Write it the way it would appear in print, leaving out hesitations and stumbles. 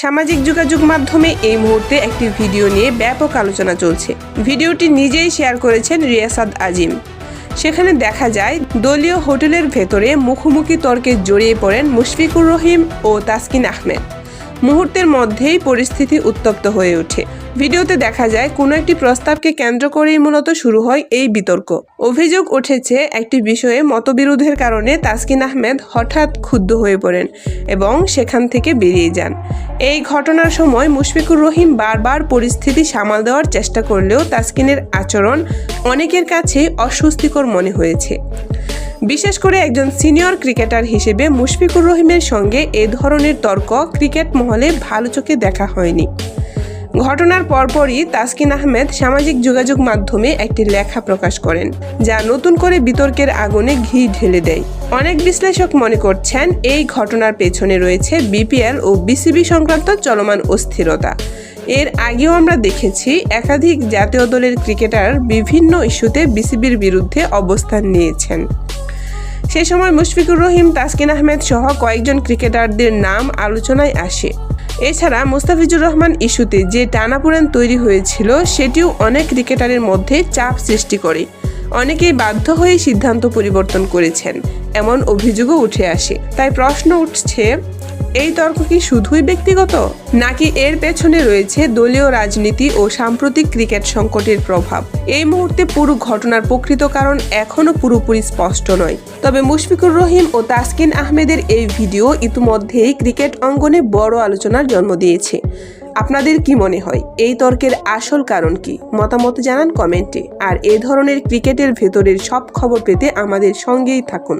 সামাজিক যোগাযোগ মাধ্যমে এই মুহূর্তে একটি ভিডিও নিয়ে ব্যাপক আলোচনা চলছে। ভিডিওটি নিজেই শেয়ার করেছেন রিয়াসাত আজিম। সেখানে দেখা যায় দলীয় হোটেলের ভেতরে মুখোমুখি তর্কে জড়িয়ে পড়েন মুশফিকুর রহিম ও তাসকিন আহমেদ। মুহূর্তের মধ্যেই পরিস্থিতি উত্তপ্ত হয়ে ওঠে। ভিডিওতে দেখা যায় কোনো একটি প্রস্তাবকে কেন্দ্র করেই মূলত শুরু হয় এই বিতর্ক। অভিযোগ উঠেছে একটি বিষয়ে মতবিরোধের কারণে তাসকিন আহমেদ হঠাৎ ক্ষুব্ধ হয়ে পড়েন এবং সেখান থেকে বেরিয়ে যান। এই ঘটনার সময় মুশফিকুর রহিম বারবার পরিস্থিতি সামাল দেওয়ার চেষ্টা করলেও তাসকিনের আচরণ অনেকের কাছে অস্বস্তিকর মনে হয়েছে। বিশেষ করে একজন সিনিয়র ক্রিকেটার হিসেবে মুশফিকুর রহিমের সঙ্গে এ ধরনের তর্ক ক্রিকেট মহলে ভালো চোখে দেখা হয়নি। ঘটনার পরপরই তাসকিন আহমেদ সামাজিক যোগাযোগ মাধ্যমে একটি লেখা প্রকাশ করেন, যা নতুন করে বিতর্কের আগুনে ঘি ঢেলে দেয়। অনেক বিশ্লেষক মনে করছেন এই ঘটনার পেছনে রয়েছে বিপিএল ও বিসিবি সংক্রান্ত চলমান অস্থিরতা। এর আগেও আমরা দেখেছি একাধিক জাতীয় দলের ক্রিকেটার বিভিন্ন ইস্যুতে বিসিবির বিরুদ্ধে অবস্থান নিয়েছেন। সে সময় মুশফিকুর রহিম, তাসকিন আহমেদ সহ কয়েকজন ক্রিকেটারদের নাম আলোচনায় আসে। এছাড়া মুস্তাফিজুর রহমান ইস্যুতে যে টানাপোড়েন তৈরি হয়েছিল সেটিও অনেক ক্রিকেটারের মধ্যে চাপ সৃষ্টি করে। অনেকেই বাধ্য হয়ে সিদ্ধান্ত পরিবর্তন করেছেন, এমন অভিযোগও উঠে আসে। তাই প্রশ্ন উঠছে, এই তর্ক কি শুধুই ব্যক্তিগত, নাকি এর পেছনে রয়েছে দলীয় রাজনীতি ও সাম্প্রতিক ক্রিকেট সংকটের প্রভাব? এই মুহূর্তে পুরো ঘটনার প্রকৃত কারণ এখনো পুরোপুরি স্পষ্ট নয়। তবে মুশফিকুর রহিম ও তাসকিন আহমেদের এই ভিডিও ইতিমধ্যেই ক্রিকেট অঙ্গনে বড় আলোচনার জন্ম দিয়েছে। আপনাদের কি মনে হয়, এই তর্কের আসল কারণ কি? মতামত জানান কমেন্টে। আর এই ধরনের ক্রিকেটের ভেতরের সব খবর পেতে আমাদের সঙ্গেই থাকুন।